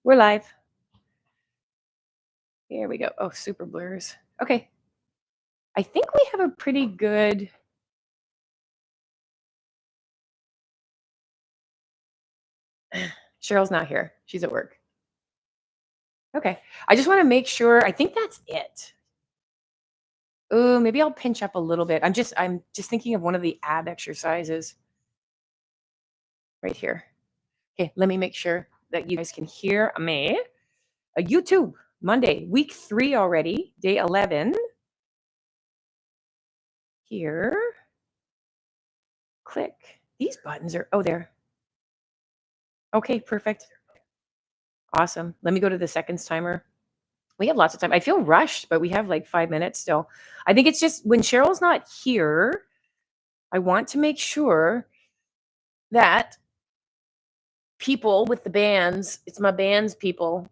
We're live. Here we go. Oh, super blurs. Okay. I think we have a pretty good. Cheryl's not here. She's at work. Okay. I just want to make sure. I think that's it. Oh, maybe I'll pinch up a little bit. I'm just thinking of one of the ab exercises right here. Okay, let me make sure that you guys can hear me. A YouTube Monday, week 3 already, day 11. Here. Click. These buttons are there. Okay, perfect. Awesome. Let me go to the seconds timer. We have lots of time. I feel rushed, but we have like 5 minutes still. I think it's just when Cheryl's not here, I want to make sure that people with the bands, it's my bands people,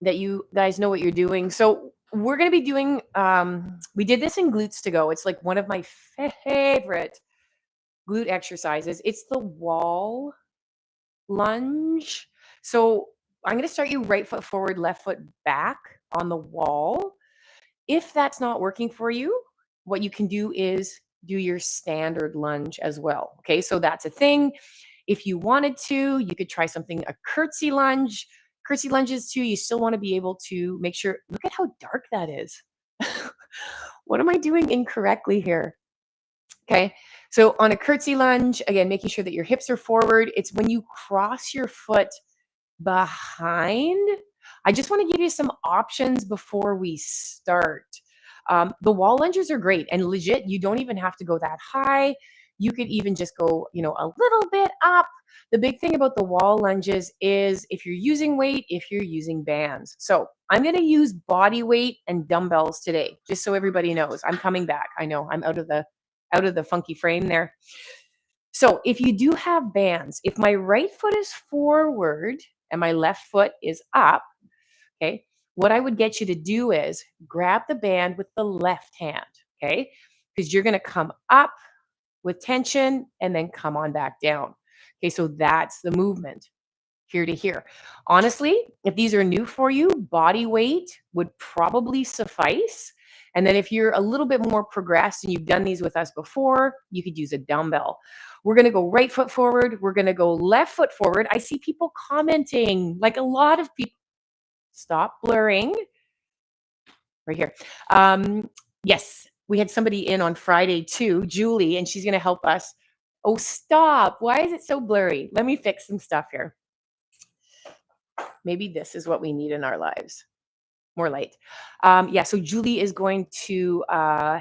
that you guys know what you're doing. So we're going to be doing, we did this in Glutes to Go. It's like one of my favorite glute exercises. It's the wall lunge. So I'm going to start you right foot forward, left foot back on the wall. If that's not working for you, what you can do is do your standard lunge as well. Okay, so that's a thing. If you wanted to, you could try something, a curtsy lunge. Curtsy lunges too, you still want to be able to make sure, look at how dark that is. What am I doing incorrectly here? Okay, so on a curtsy lunge, again, making sure that your hips are forward. It's when you cross your foot behind. I just want to give you some options before we start. The wall lunges are great and legit. You don't even have to go that high. You could even just go, a little bit up. The big thing about the wall lunges is if you're using weight, if you're using bands. So I'm going to use body weight and dumbbells today, just so everybody knows. I'm coming back. I know I'm out of the funky frame there. So if you do have bands, if my right foot is forward and my left foot is up, okay, what I would get you to do is grab the band with the left hand, okay, because you're going to come up with tension and then come on back down. Okay, so that's the movement here to here. Honestly, if these are new for you, body weight would probably suffice. And then if you're a little bit more progressed and you've done these with us before, you could use a dumbbell. We're going to go right foot forward. We're going to go left foot forward. I see people commenting, like a lot of people. Stop blurring right here. Yes, we had somebody in on Friday too, Julie, and she's going to help us. Oh, stop. Why is it so blurry? Let me fix some stuff here. Maybe this is what we need in our lives. More light. Yeah, so Julie is going to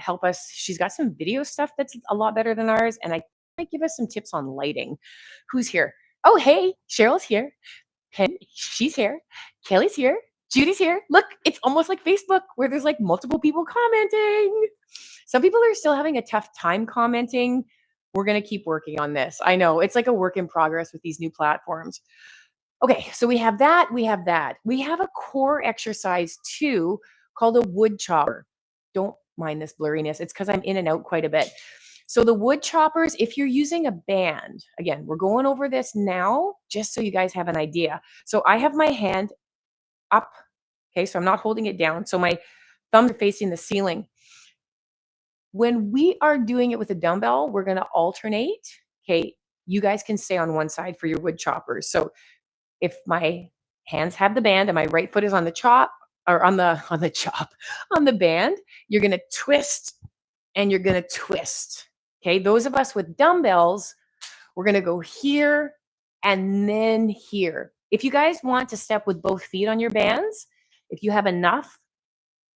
help us. She's got some video stuff that's a lot better than ours, and I might give us some tips on lighting. Who's here? Oh, hey, Cheryl's here. Penny, she's here. Kelly's here. Judy's here. Look, it's almost like Facebook where there's like multiple people commenting. Some people are still having a tough time commenting. We're going to keep working on this. I know it's like a work in progress with these new platforms. Okay, so we have that. We have that. We have a core exercise too called a wood chopper. Don't mind this blurriness. It's because I'm in and out quite a bit. So the wood choppers, if you're using a band, again, we're going over this now just so you guys have an idea. So I have my hand up. Okay, so I'm not holding it down. So my thumbs are facing the ceiling. When we are doing it with a dumbbell, we're going to alternate. Okay, you guys can stay on one side for your wood choppers. So if my hands have the band and my right foot is on the chop or on the band, you're going to twist and you're going to twist. Okay, those of us with dumbbells, we're going to go here and then here. If you guys want to step with both feet on your bands, if you have enough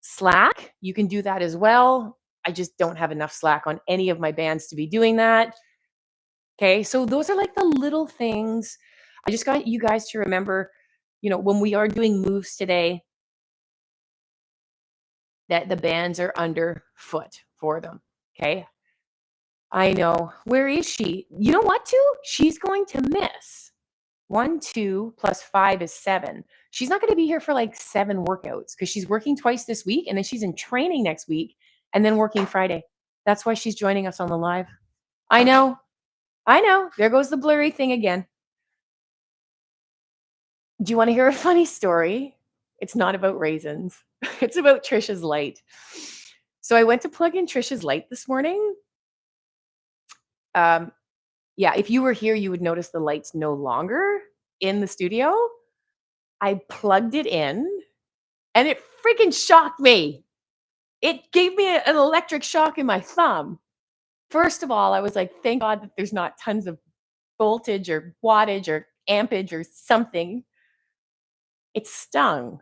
slack, you can do that as well. I just don't have enough slack on any of my bands to be doing that. Okay, so those are like the little things. I just got you guys to remember, when we are doing moves today, that the bands are underfoot for them. Okay, I know. Where is she? You know what, too? She's going to miss. 1, 2 plus 5 is 7. She's not going to be here for like 7 workouts because she's working twice this week and then she's in training next week and then working Friday. That's why she's joining us on the live. I know. I know. There goes the blurry thing again. Do you want to hear a funny story? It's not about raisins. It's about Trisha's light. So I went to plug in Trisha's light this morning. Um, yeah, if you were here, you would notice the light's no longer in the studio. I plugged it in and it freaking shocked me. It gave me an electric shock in my thumb. First of all, I was like, thank God that there's not tons of voltage or wattage or ampage or something. It stung,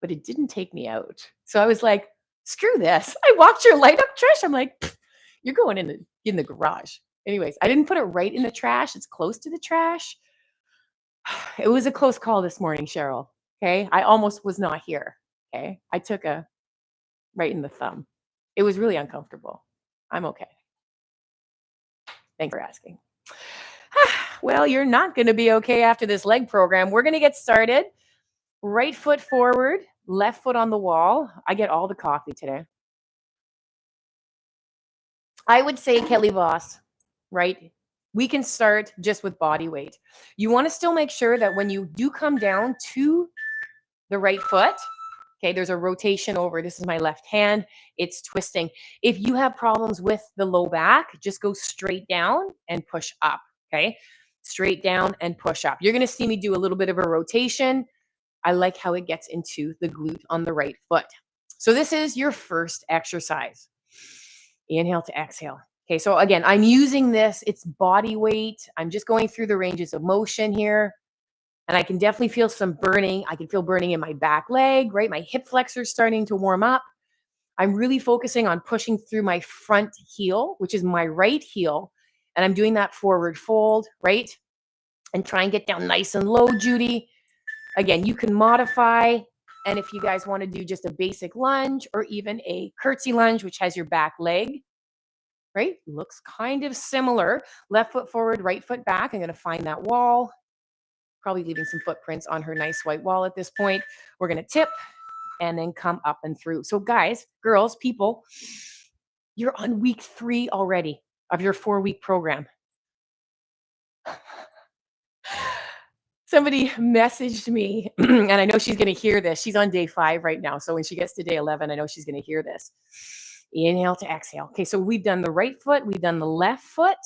but it didn't take me out. So I was like, screw this. I walked your light up, Trish. I'm like, you're going in the garage. Anyways, I didn't put it right in the trash. It's close to the trash. It was a close call this morning, Cheryl. Okay. I almost was not here. Okay. I took a right in the thumb. It was really uncomfortable. I'm okay. Thanks for asking. Well, you're not going to be okay after this leg program. We're going to get started. Right foot forward, left foot on the wall. I get all the coffee today. I would say Kelly Voss, right? We can start just with body weight. You want to still make sure that when you do come down to the right foot, okay, there's a rotation over. This is my left hand. It's twisting. If you have problems with the low back, just go straight down and push up, okay? Straight down and push up. You're going to see me do a little bit of a rotation. I like how it gets into the glute on the right foot. So this is your first exercise. Inhale to exhale. Okay, so again, I'm using this. It's body weight. I'm just going through the ranges of motion here. And I can definitely feel some burning. I can feel burning in my back leg, right? My hip flexors starting to warm up. I'm really focusing on pushing through my front heel, which is my right heel. And I'm doing that forward fold, right? And try and get down nice and low, Judy. Again, you can modify. And if you guys want to do just a basic lunge or even a curtsy lunge, which has your back leg, right? Looks kind of similar. Left foot forward, right foot back. I'm going to find that wall. Probably leaving some footprints on her nice white wall at this point. We're going to tip and then come up and through. So guys, girls, people, you're on week 3 already of your 4-week program. Somebody messaged me, and I know she's going to hear this. She's on day 5 right now. So when she gets to day 11, I know she's going to hear this. Inhale to exhale. Okay, so we've done the right foot. We've done the left foot.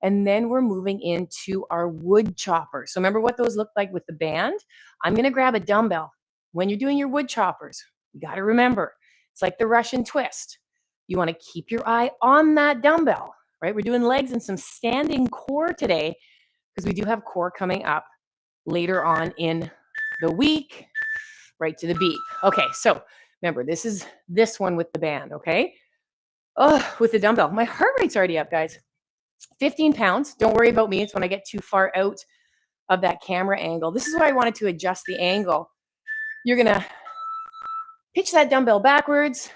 And then we're moving into our wood choppers. So remember what those look like with the band? I'm going to grab a dumbbell. When you're doing your wood choppers, you got to remember, it's like the Russian twist. You want to keep your eye on that dumbbell, right? We're doing legs and some standing core today because we do have core coming up later on in the week, right to the beat. Okay, so remember, this is this one with the band, okay? Oh, with the dumbbell. My heart rate's already up, guys. 15 pounds. Don't worry about me. It's when I get too far out of that camera angle. This is why I wanted to adjust the angle. You're going to pitch that dumbbell backwards,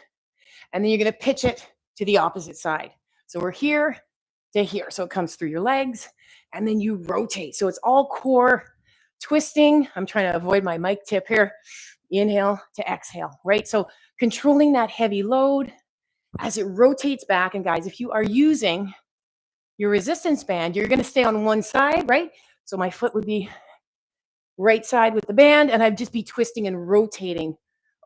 and then you're going to pitch it to the opposite side. So we're here to here. So it comes through your legs, and then you rotate. So it's all core twisting. I'm trying to avoid my mic tip here. Inhale to exhale, right? So controlling that heavy load as it rotates back. And guys, if you are using your resistance band, you're going to stay on one side, right? So my foot would be right side with the band, and I'd just be twisting and rotating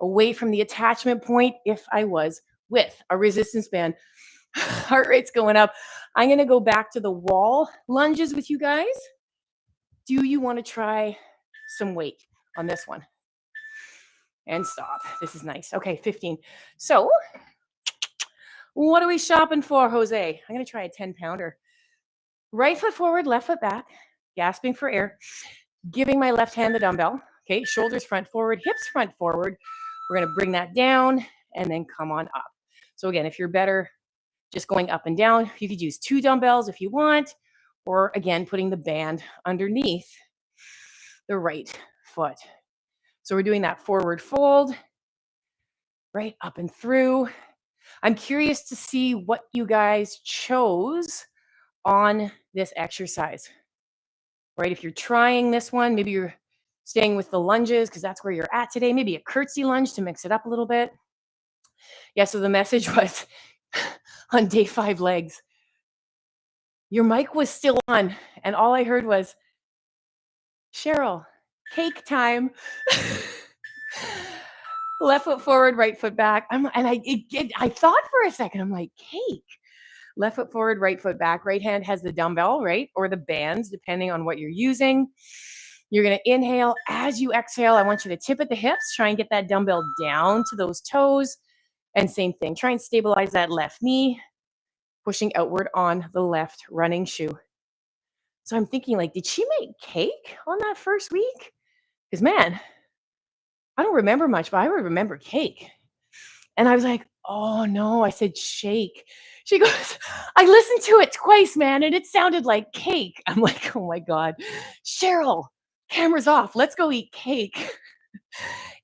away from the attachment point if I was with a resistance band. Heart rate's going up. I'm going to go back to the wall lunges with you guys. Do you want to try some weight on this one? And stop. This is nice. Okay, 15. So what are we shopping for, Jose? I'm going to try a 10-pounder. Right foot forward, left foot back, gasping for air, giving my left hand the dumbbell. Okay, shoulders front forward, hips front forward. We're going to bring that down and then come on up. So again, if you're better just going up and down, you could use 2 dumbbells if you want, or again, putting the band underneath the right foot. So we're doing that forward fold, right up and through. I'm curious to see what you guys chose on this exercise, right? If you're trying this one, maybe you're staying with the lunges because that's where you're at today. Maybe a curtsy lunge to mix it up a little bit. Yeah, so the message was on day 5 legs. Your mic was still on, and all I heard was, Cheryl, Cake time. Left foot forward, right foot back. I thought for a second, I'm like, cake. Left foot forward, right foot back. Right hand has the dumbbell, right? Or the bands, depending on what you're using. You're going to inhale. As you exhale, I want you to tip at the hips. Try and get that dumbbell down to those toes. And same thing. Try and stabilize that left knee, pushing outward on the left running shoe. So I'm thinking, like, did she make cake on that first week? Because, man, I don't remember much, but I remember cake. And I was like, oh no, I said shake. She goes, I listened to it twice, man, and it sounded like cake. I'm like, oh my God, Cheryl, camera's off. Let's go eat cake.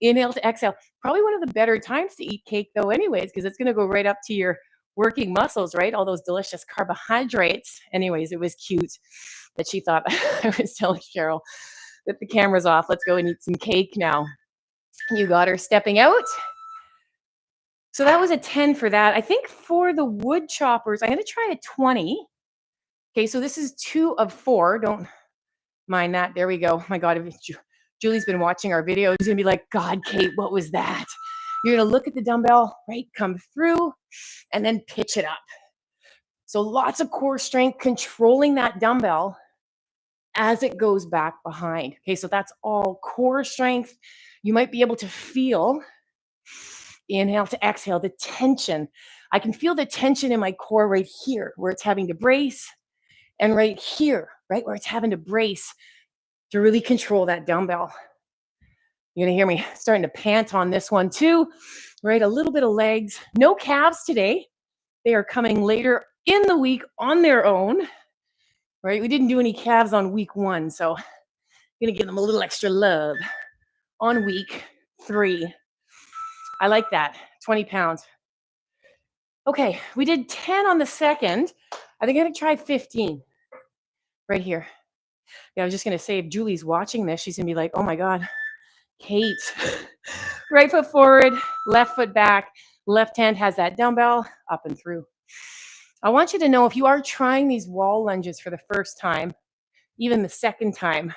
Inhale to exhale. Probably one of the better times to eat cake, though, anyways, because it's going to go right up to your working muscles, right? All those delicious carbohydrates. Anyways, it was cute that she thought I was telling Cheryl that the camera's off. Let's go and eat some cake now. You got her stepping out. So that was a 10 for that. I think for the wood choppers, I'm going to try a 20. Okay, so this is 2 of 4. Don't mind that. There we go. My God, if Julie's been watching our video, she's going to be like, God, Kate, what was that? You're going to look at the dumbbell, right, come through, and then pitch it up. So lots of core strength, controlling that dumbbell as it goes back behind. Okay, so that's all core strength. You might be able to feel, inhale to exhale, the tension. I can feel the tension in my core right here where it's having to brace, and right here, right where it's having to brace to really control that dumbbell. You're going to hear me starting to pant on this one too, right? A little bit of legs, no calves today. They are coming later in the week on their own, right? We didn't do any calves on week 1, so I'm going to give them a little extra love on week 3. I like that, 20 pounds. Okay, we did 10 on the second. I think I'm going to try 15 right here. Yeah, I was just going to say, if Julie's watching this, she's going to be like, oh my God, Kate. Right foot forward, left foot back. Left hand has that dumbbell up and through. I want you to know, if you are trying these wall lunges for the first time, even the second time,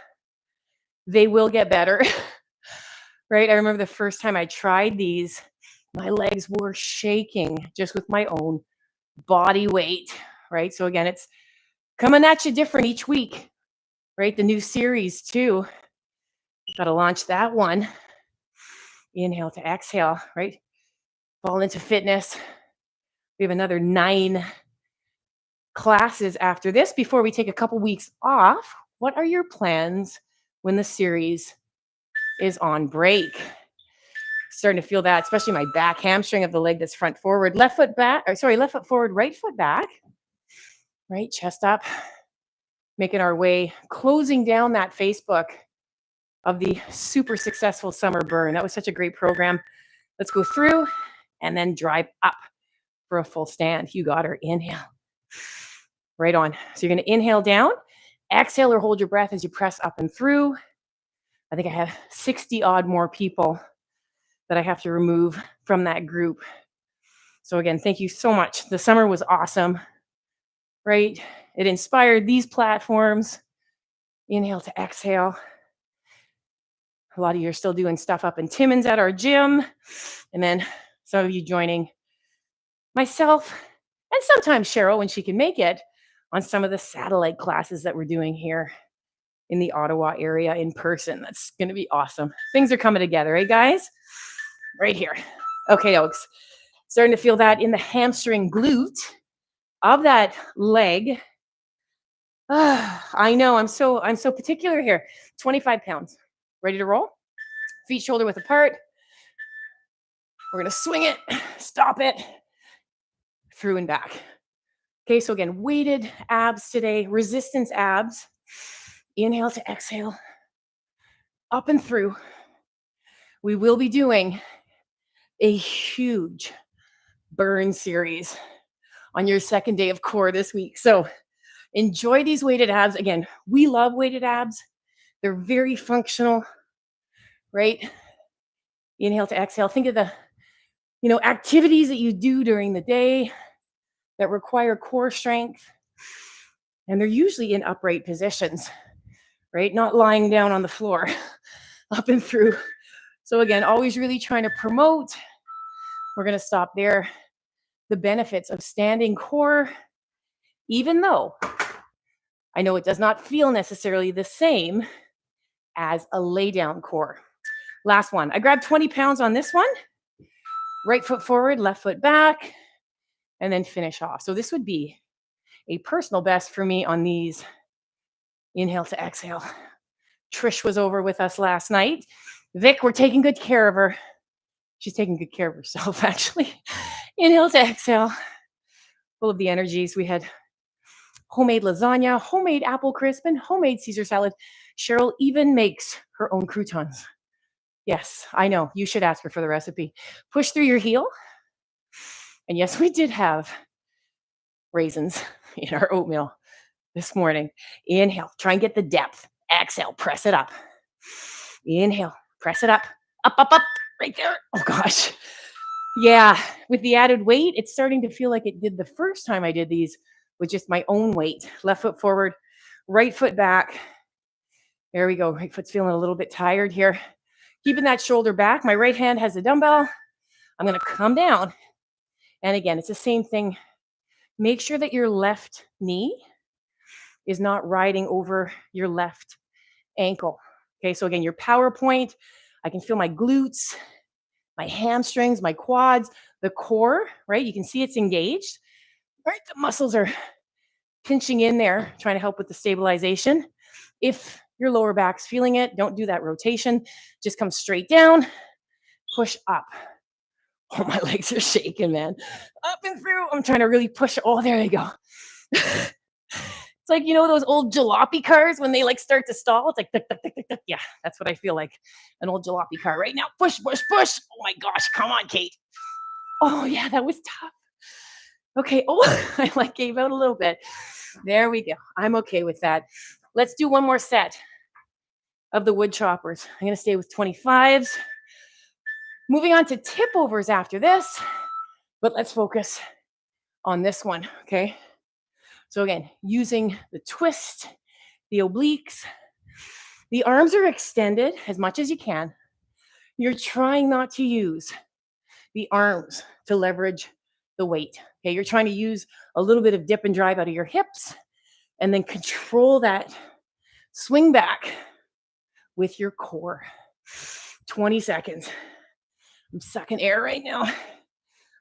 they will get better. Right? I remember the first time I tried these, my legs were shaking just with my own body weight, right? So again, it's coming at you different each week, right? The new series too. Got to launch that one. Inhale to exhale, right? Fall into fitness. We have another 9 classes after this before we take a couple weeks off. What are your plans when the series is on break? Starting to feel that, especially my back hamstring of the leg that's front forward. Left foot back, left foot forward, right foot back. Right, chest up. Making our way, closing down that Facebook of the super successful summer burn. That was such a great program. Let's go through and then drive up for a full stand. You got her. Inhale. Right on. So you're going to inhale down, exhale or hold your breath as you press up and through. I think I have 60 odd more people that I have to remove from that group. So again, thank you so much. The summer was awesome, right? It inspired these platforms. Inhale to exhale. A lot of you are still doing stuff up in Timmins at our gym. And then some of you joining myself and sometimes Cheryl when she can make it on some of the satellite classes that we're doing here in the Ottawa area in person. That's going to be awesome. Things are coming together, eh, guys? Right here. Okay, Oaks. Starting to feel that in the hamstring glute of that leg. I know, I'm so particular here. 25 pounds. Ready to roll? Feet shoulder width apart. We're going to swing it, stop it, through and back. Okay, so again, weighted abs today, resistance abs. Inhale to exhale, up and through. We will be doing a huge burn series on your second day of core this week. So enjoy these weighted abs. Again, we love weighted abs. They're very functional, right? Inhale to exhale. Think of the, activities that you do during the day that require core strength. And they're usually in upright positions, right? Not lying down on the floor. up and through. So again, always really trying to promote. We're going to stop there. The benefits of standing core, even though I know it does not feel necessarily the same as a lay down core. Last one. I grabbed 20 pounds on this one. Right foot forward, left foot back, and then finish off. So this would be a personal best for me on these. Inhale to exhale. Trish was over with us last night. Vic, we're taking good care of her. She's taking good care of herself, actually. Inhale to exhale. Full of the energies. We had homemade lasagna, homemade apple crisp, and homemade Caesar salad. Cheryl even makes her own croutons. Yes, I know. You should ask her for the recipe. Push through your heel. And yes, we did have raisins in our oatmeal this morning. Inhale, try and get the depth. Exhale, press it up. Inhale, press it up. Up, up, up, right there. Oh gosh. Yeah, with the added weight, it's starting to feel like it did the first time I did these with just my own weight. Left foot forward, right foot back. There we go. Right foot's feeling a little bit tired here. Keeping that shoulder back. My right hand has a dumbbell. I'm going to come down. And again, it's the same thing. Make sure that your left knee is not riding over your left ankle. Okay, so again, your power point, I can feel my glutes, my hamstrings, my quads, the core, right? You can see it's engaged, right? The muscles are pinching in there, trying to help with the stabilization. If your lower back's feeling it, don't do that rotation. Just come straight down, push up. Oh, my legs are shaking, man. Up and through. I'm trying to really push. Oh, there they go. It's like, you know, those old jalopy cars when they like start to stall. It's like, tuk, tuk, tuk, tuk, tuk. Yeah, that's what I feel like. An old jalopy car right now. Push, push, push. Oh my gosh. Come on, Kate. Oh yeah, that was tough. Okay. Oh, I like gave out a little bit. There we go. I'm okay with that. Let's do one more set of the wood choppers. I'm going to stay with 25s. Moving on to tip overs after this, but let's focus on this one. Okay. So again, using the twist, the obliques, the arms are extended as much as you can. You're trying not to use the arms to leverage the weight. Okay, you're trying to use a little bit of dip and drive out of your hips and then control that swing back with your core. 20 seconds. I'm sucking air right now.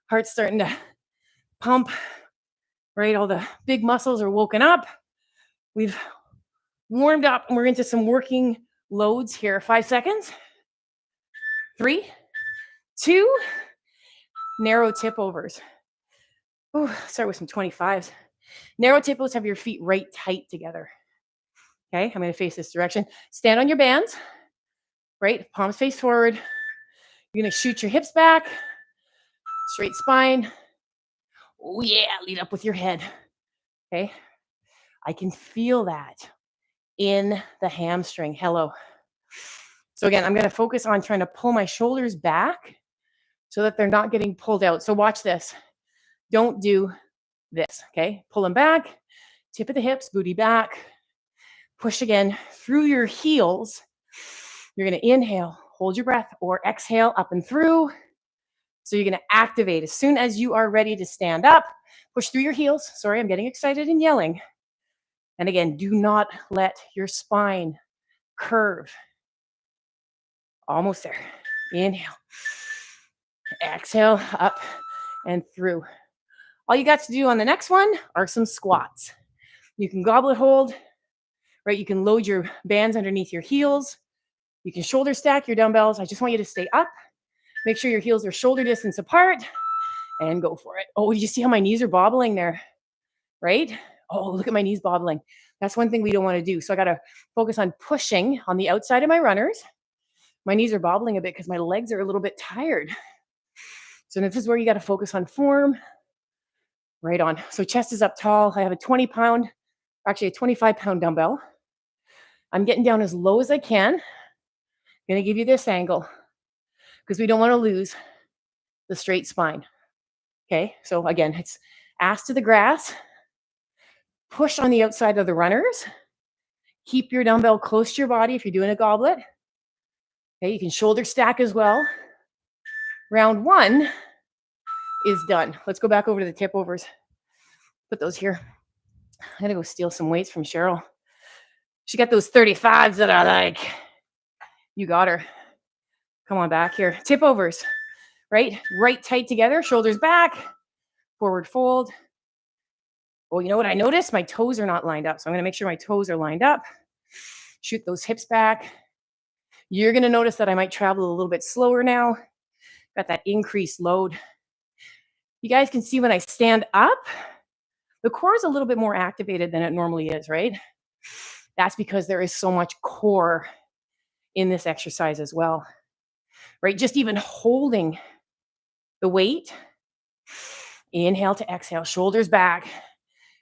Heart's starting to pump, right? All the big muscles are woken up. We've warmed up and we're into some working loads here. 5 seconds. 3, 2, narrow tip overs. Ooh, start with some 25s. Narrow tip overs, have your feet right tight together. Okay, I'm going to face this direction. Stand on your bands, right? Palms face forward. You're going to shoot your hips back, straight spine. Oh yeah, lead up with your head. Okay, I can feel that in the hamstring. Hello. So again, I'm going to focus on trying to pull my shoulders back so that they're not getting pulled out. So watch this. Don't do this, okay? Pull them back, tip of the hips, booty back. Push again through your heels. You're going to inhale, hold your breath, or exhale up and through. So you're going to activate as soon as you are ready to stand up. Push through your heels. Sorry, I'm getting excited and yelling. And again, do not let your spine curve. Almost there. Inhale. Exhale, up and through. All you got to do on the next one are some squats. You can goblet hold, right? You can load your bands underneath your heels. You can shoulder stack your dumbbells. I just want you to stay up. Make sure your heels are shoulder distance apart and go for it. Oh, you see how my knees are bobbling there, right? Oh, look at my knees bobbling. That's one thing we don't want to do. So I got to focus on pushing on the outside of my runners. My knees are bobbling a bit because my legs are a little bit tired. So this is where you got to focus on form. Right on. So chest is up tall. I have a 20-pound, actually a 25-pound dumbbell. I'm getting down as low as I can. I'm going to give you this angle because we don't want to lose the straight spine. Okay. So again, it's ass to the grass. Push on the outside of the runners. Keep your dumbbell close to your body if you're doing a goblet. Okay, you can shoulder stack as well. Round 1 is done. Let's go back over to the tip overs. Put those here. I'm gonna go steal some weights from Cheryl. She got those 35s that I like. You got her. Come on back here. Tip overs, right? Right tight together, shoulders back, forward fold. Oh, you know what I noticed? My toes are not lined up. So I'm gonna make sure my toes are lined up. Shoot those hips back. You're gonna notice that I might travel a little bit slower now. Got that increased load. You guys can see when I stand up, the core is a little bit more activated than it normally is, right? That's because there is so much core in this exercise as well, right? Just even holding the weight, inhale to exhale, shoulders back,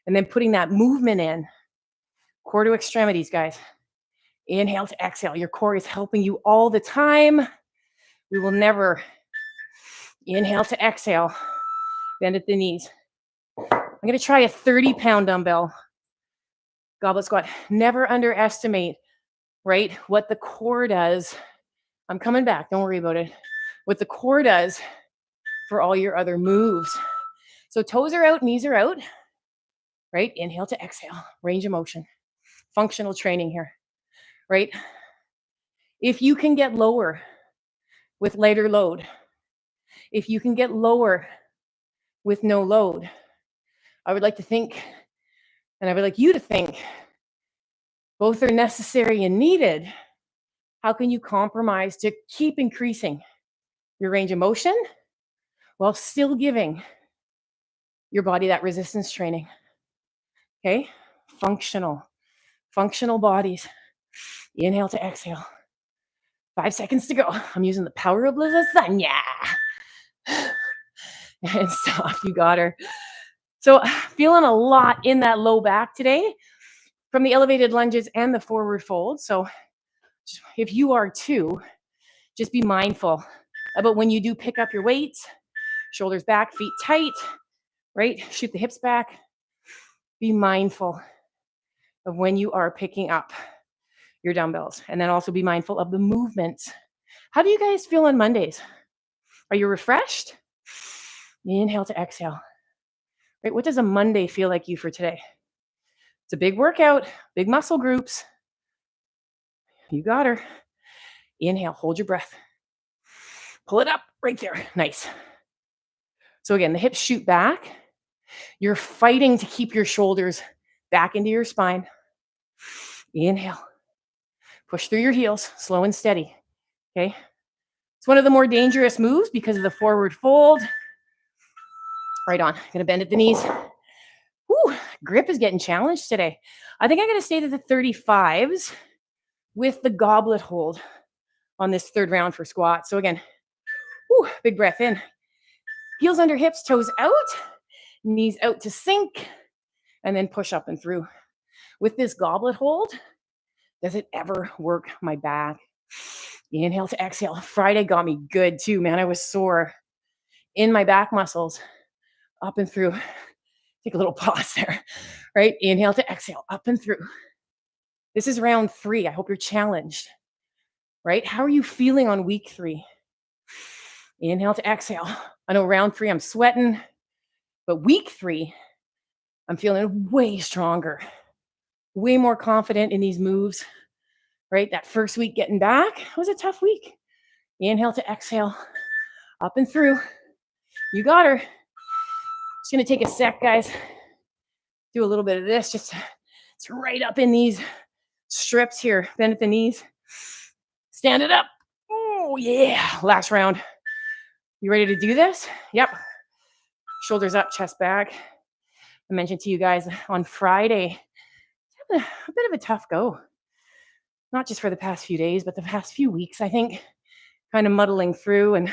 and then putting that movement in, core to extremities, guys. Inhale to exhale. Your core is helping you all the time. We will never inhale to exhale, bend at the knees. I'm going to try a 30-pound dumbbell goblet squat. Never underestimate, right, what the core does. I'm coming back. Don't worry about it. What the core does for all your other moves. So toes are out, knees are out, right? Inhale to exhale, range of motion, functional training here, right? If you can get lower with lighter load, if you can get lower with no load, I would like to think, and I would like you to think, both are necessary and needed. How can you compromise to keep increasing your range of motion while still giving your body that resistance training? Okay, functional bodies. Inhale to exhale. 5 seconds to go. I'm using the power of lasagna. And stop. You got her. So feeling a lot in that low back today from the elevated lunges and the forward fold. So if you are too, just be mindful about when you do pick up your weights, shoulders back, feet tight, right? Shoot the hips back. Be mindful of when you are picking up your dumbbells, and then also be mindful of the movements. How do you guys feel on Mondays? Are you refreshed? Inhale to exhale. Right? What does a Monday feel like you for today? It's a big workout, big muscle groups. You got her. Inhale, hold your breath. Pull it up right there. Nice. So again, the hips shoot back. You're fighting to keep your shoulders back into your spine. Inhale. Push through your heels, slow and steady. Okay. It's one of the more dangerous moves because of the forward fold. Right on. Gonna bend at the knees. Whew, grip is getting challenged today. I think I'm gonna stay to the 35s with the goblet hold on this third round for squat. So again, whew, big breath in. Heels under hips, toes out, knees out to sink, and then push up and through. With this goblet hold, does it ever work my back? Inhale to exhale. Friday got me good too, man. I was sore in my back muscles, up and through. Take a little pause there, right? Inhale to exhale, up and through. This is round 3. I hope you're challenged, right? How are you feeling on week 3? Inhale to exhale. I know round 3, I'm sweating, but week 3, I'm feeling way stronger, way more confident in these moves, right? That first week getting back was a tough week. Inhale to exhale, up and through. You got her. Just gonna take a sec, guys. Do a little bit of this, just it's right up in these strips here. Bend at the knees. Stand it up. Oh, yeah. Last round. You ready to do this? Yep. Shoulders up, chest back. I mentioned to you guys on Friday, a bit of a tough go. Not just for the past few days, but the past few weeks, I think. Kind of muddling through and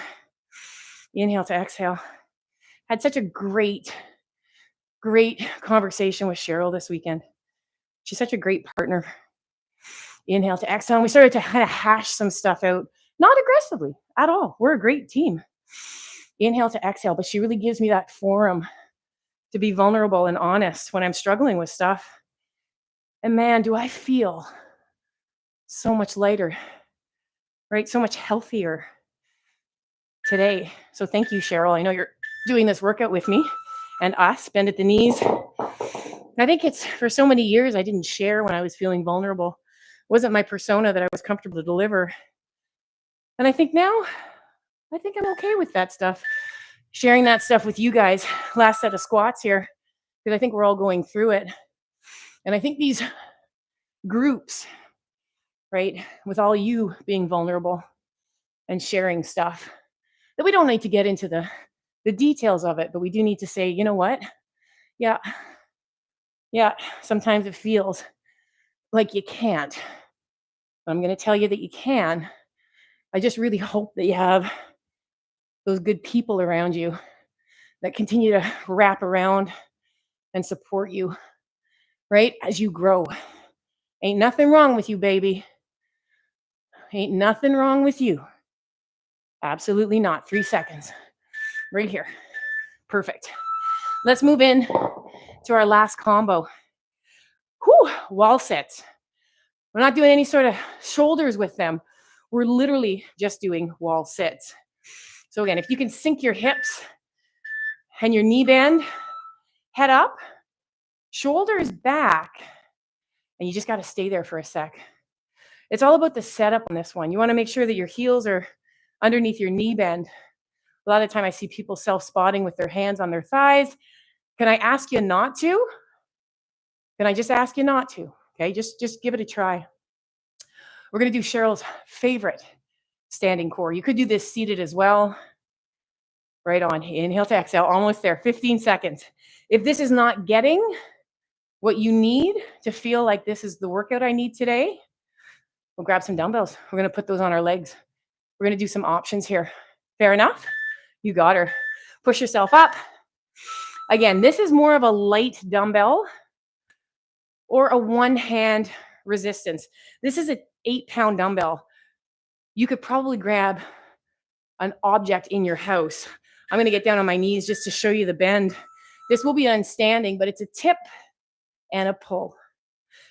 inhale to exhale. Had such a great conversation with Cheryl this weekend. She's such a great partner. Inhale to exhale. And we started to kind of hash some stuff out, not aggressively at all. We're a great team. Inhale to exhale, but she really gives me that forum to be vulnerable and honest when I'm struggling with stuff. And man, do I feel so much lighter right? So much healthier today. So thank you, Cheryl. I know you're doing this workout with me and us, bend at the knees. I think it's for so many years I didn't share when I was feeling vulnerable. It wasn't my persona that I was comfortable to deliver. And I think now, I think I'm okay with that stuff. Sharing that stuff with you guys, last set of squats here, because I think we're all going through it. And I think these groups, right, with all you being vulnerable and sharing stuff, that we don't need to get into the details of it, but we do need to say, you know what? Yeah, yeah, sometimes it feels like you can't. But I'm going to tell you that you can. I just really hope that you have those good people around you that continue to wrap around and support you, right? As you grow. Ain't nothing wrong with you, baby. Ain't nothing wrong with you. Absolutely not. 3 seconds. Right here. Perfect. Let's move in to our last combo. Whew, wall sits. We're not doing any sort of shoulders with them. We're literally just doing wall sits. So again, if you can sink your hips and your knee bend, head up, shoulders back, and you just got to stay there for a sec. It's all about the setup on this one. You want to make sure that your heels are underneath your knee bend. A lot of the time I see people self-spotting with their hands on their thighs. Can I ask you not to? Can I just ask you not to? Okay, just give it a try. We're going to do Cheryl's favorite standing core. You could do this seated as well. Right on. Inhale to exhale. Almost there. 15 seconds. If this is not getting what you need to feel like this is the workout I need today, we'll grab some dumbbells. We're going to put those on our legs. We're going to do some options here. Fair enough? You got her. Push yourself up. Again, this is more of a light dumbbell or a one-hand resistance. This is an 8-pound dumbbell. You could probably grab an object in your house. I'm going to get down on my knees just to show you the bend. This will be on standing, but it's a tip and a pull.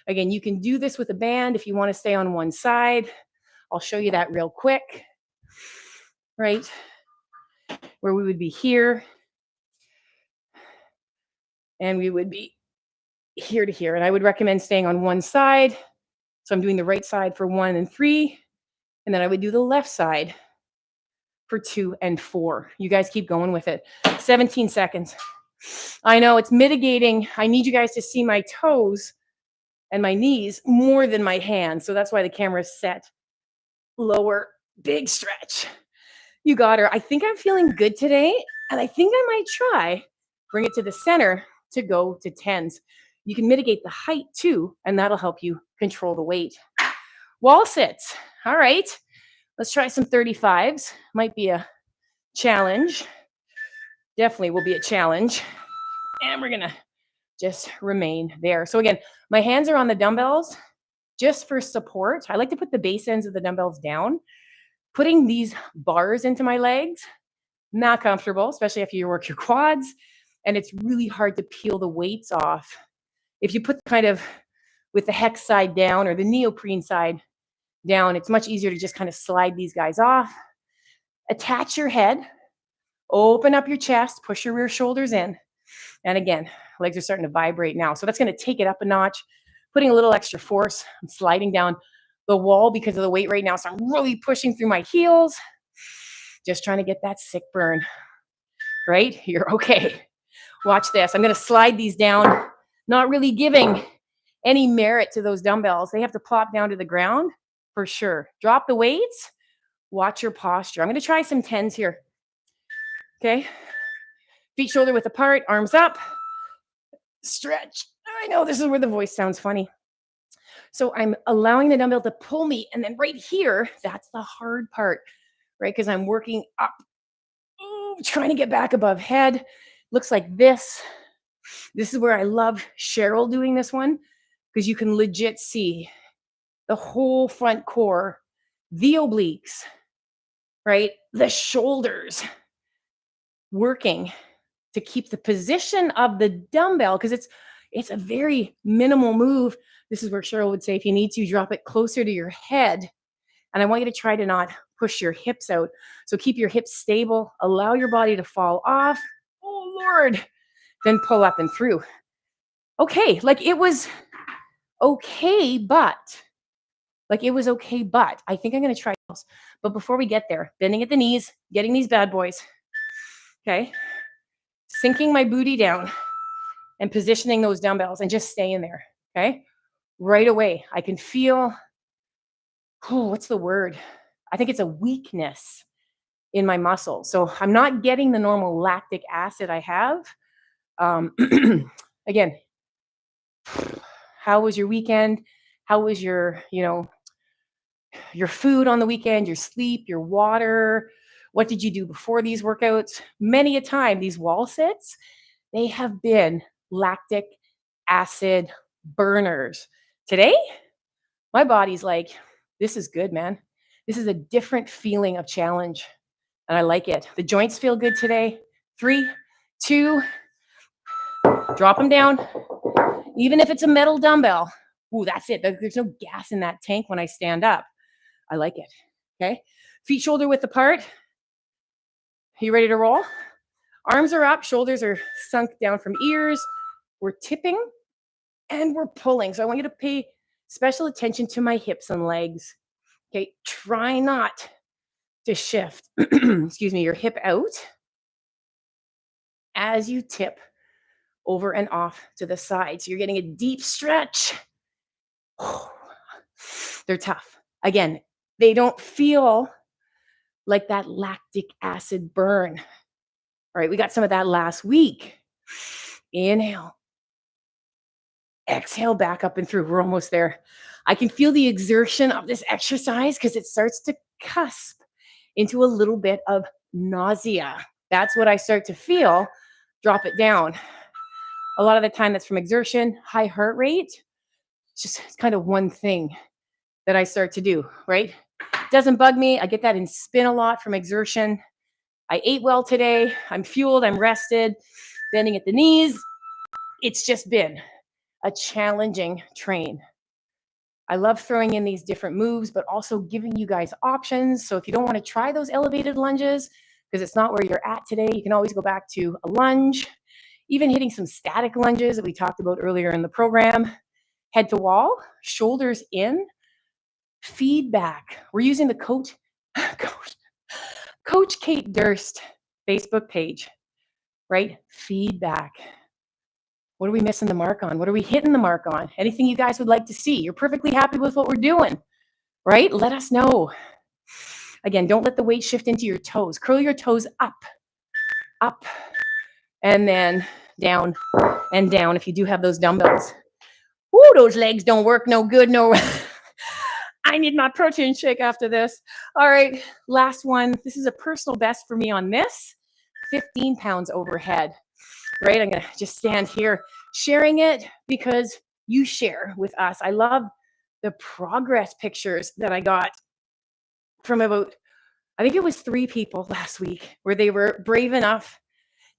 Again, you can do this with a band if you want to stay on one side. I'll show you that real quick. Right? Where we would be here. And we would be here to here. And I would recommend staying on one side. So I'm doing the right side for 1 and 3. And then I would do the left side for 2 and 4. You guys keep going with it. 17 seconds. I know it's mitigating. I need you guys to see my toes and my knees more than my hands. So that's why the camera is set lower. Big stretch. You got her. I think I'm feeling good today. And I think I might try bring it to the center to go to 10s. You can mitigate the height too, and that'll help you control the weight. Wall sits. All right. Let's try some 35s. Might be a challenge. Definitely will be a challenge. And we're going to just remain there. So again, my hands are on the dumbbells just for support. I like to put the base ends of the dumbbells down. Putting these bars into my legs, not comfortable, especially after you work your quads. And it's really hard to peel the weights off. If you put kind of with the hex side down or the neoprene side down, it's much easier to just kind of slide these guys off. Attach your head, open up your chest, push your rear shoulders in. And again, legs are starting to vibrate now. So that's going to take it up a notch, putting a little extra force. I'm sliding down the wall because of the weight right now. So I'm really pushing through my heels, just trying to get that sick burn, right? You're okay. Watch this. I'm going to slide these down, not really giving any merit to those dumbbells. They have to plop down to the ground for sure. Drop the weights. Watch your posture. I'm going to try some 10s here. Okay. Feet shoulder width apart, arms up. Stretch. I know this is where the voice sounds funny. So I'm allowing the dumbbell to pull me. And then right here, that's the hard part, right? Because I'm working up, trying to get back above head. Looks like this. This is where I love Cheryl doing this one because you can legit see the whole front core, the obliques, right? The shoulders working to keep the position of the dumbbell because it's a very minimal move. This is where Cheryl would say, if you need to, drop it closer to your head And I want you to try to not push your hips out. So keep your hips stable, allow your body to fall off. Oh, Lord. Then pull up and through. Okay, like it was okay, but I think I'm going to try else. But before we get there, bending at the knees, getting these bad boys. Okay. Sinking my booty down and positioning those dumbbells and just staying there. Okay. Right away, I can feel, what's the word? I think it's a weakness in my muscles. So I'm not getting the normal lactic acid I have. Again, how was your weekend? How was your food on the weekend, your sleep, your water? What did you do before these workouts? Many a time, these wall sits, they have been lactic acid burners. Today, my body's like, this is good, man. This is a different feeling of challenge, and I like it. The joints feel good today. 3, 2, drop them down. Even if it's a metal dumbbell, ooh, that's it. There's no gas in that tank when I stand up. I like it. Okay. Feet shoulder width apart. You ready to roll? Arms are up, shoulders are sunk down from ears. We're tipping and we're pulling. So I want you to pay special attention to my hips and legs. Okay. Try not to shift, excuse me, your hip out as you tip over and off to the side. So you're getting a deep stretch. They're tough. Again, they don't feel like that lactic acid burn. All right, we got some of that last week. Inhale. Exhale back up and through. We're almost there. I can feel the exertion of this exercise because it starts to cusp into a little bit of nausea. That's what I start to feel. Drop it down. A lot of the time that's from exertion, high heart rate. It's kind of one thing that I start to do, right? Doesn't bug me. I get that in spin a lot from exertion. I ate well today. I'm fueled. I'm rested. Bending at the knees. It's just been a challenging train. I love throwing in these different moves, but also giving you guys options. So if you don't want to try those elevated lunges, because it's not where you're at today, you can always go back to a lunge, even hitting some static lunges that we talked about earlier in the program. Head to wall, shoulders in, feedback. We're using the Coach Kate Durst Facebook page, right? Feedback. What are we missing the mark on? What are we hitting the mark on? Anything you guys would like to see? You're perfectly happy with what we're doing, right? Let us know. Again, don't let the weight shift into your toes. Curl your toes up, and then down and down if you do have those dumbbells. Woo, those legs don't work no good, no. I need my protein shake after this. All right, last one. This is a personal best for me on this. 15 pounds overhead, right? I'm going to just stand here sharing it because you share with us. I love the progress pictures that I got from about, I think it was 3 people last week where they were brave enough.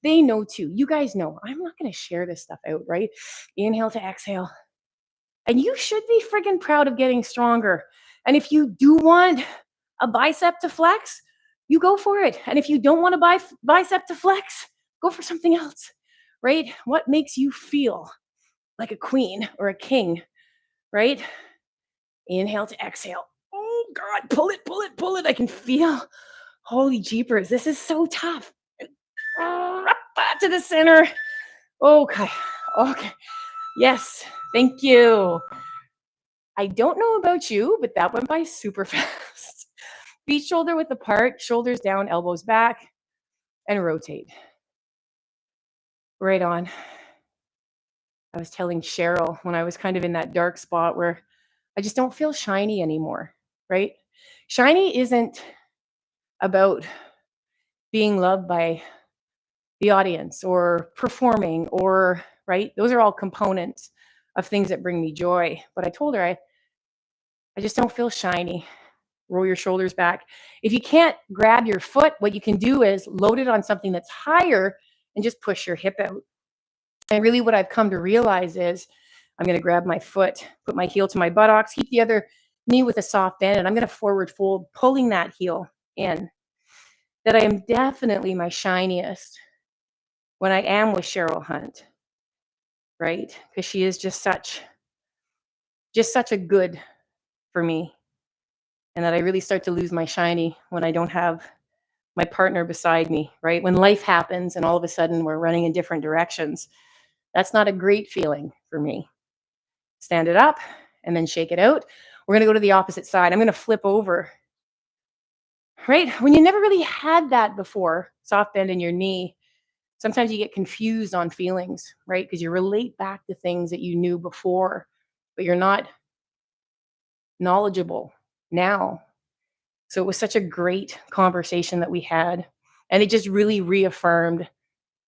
They know too. You guys know I'm not going to share this stuff out, right? Inhale to exhale. And you should be friggin' proud of getting stronger. And if you do want a bicep to flex, you go for it. And if you don't want a bicep to flex, go for something else, right? What makes you feel like a queen or a king, right? Inhale to exhale. Oh God, pull it, pull it, pull it. I can feel, holy jeepers, this is so tough. To the center. Okay, okay. Yes, thank you. I don't know about you, but that went by super fast. Feet shoulder width apart, shoulders down, elbows back, and rotate. Right on. I was telling Cheryl when I was kind of in that dark spot where I just don't feel shiny anymore, right? Shiny isn't about being loved by the audience or performing or, right? Those are all components of things that bring me joy. But I told her I just don't feel shiny. Roll your shoulders back. If you can't grab your foot, what you can do is load it on something that's higher and just push your hip out. And really what I've come to realize is I'm going to grab my foot, put my heel to my buttocks, keep the other knee with a soft bend, and I'm gonna forward fold, pulling that heel in. That I am definitely my shiniest when I am with Cheryl Hunt, right? Because she is just such a good for me, and that I really start to lose my shiny when I don't have my partner beside me, right? When life happens and all of a sudden we're running in different directions, that's not a great feeling for me. Stand it up and then shake it out. We're gonna go to the opposite side. I'm gonna flip over, right? When you never really had that before, soft bend in your knee, sometimes you get confused on feelings, right? Because you relate back to things that you knew before, but you're not knowledgeable now. So it was such a great conversation that we had. And it just really reaffirmed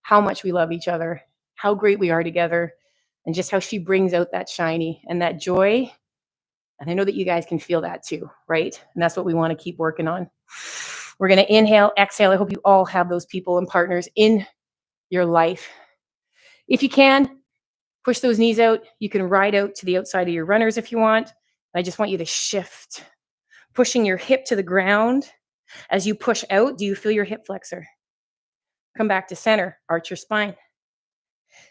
how much we love each other, how great we are together, and just how she brings out that shiny and that joy. And I know that you guys can feel that too, right? And that's what we want to keep working on. We're going to inhale, exhale. I hope you all have those people and partners in your life. If you can, push those knees out. You can ride out to the outside of your runners if you want. I just want you to shift, pushing your hip to the ground. As you push out, do you feel your hip flexor? Come back to center, arch your spine.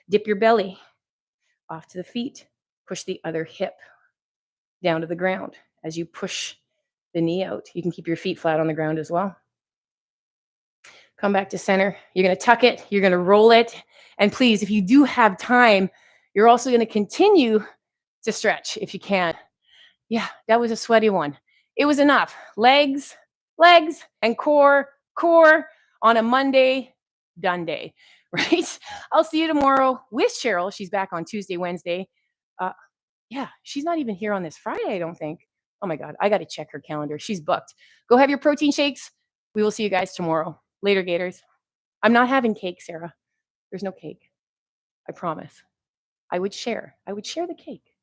Dip your belly off to the feet. Push the other hip down to the ground. As you push the knee out, you can keep your feet flat on the ground as well. Come back to center. You're going to tuck it. You're going to roll it. And please, if you do have time, you're also going to continue to stretch if you can. Yeah, that was a sweaty one. It was enough. Legs, legs, and core, core on a Monday, done day, right? I'll see you tomorrow with Cheryl. She's back on Tuesday, Wednesday. Uh, yeah, she's not even here on this Friday, I don't think. Oh my God, I got to check her calendar. She's booked. Go have your protein shakes. We will see you guys tomorrow. Later, Gators. I'm not having cake, Sarah. There's no cake. I promise. I would share. I would share the cake.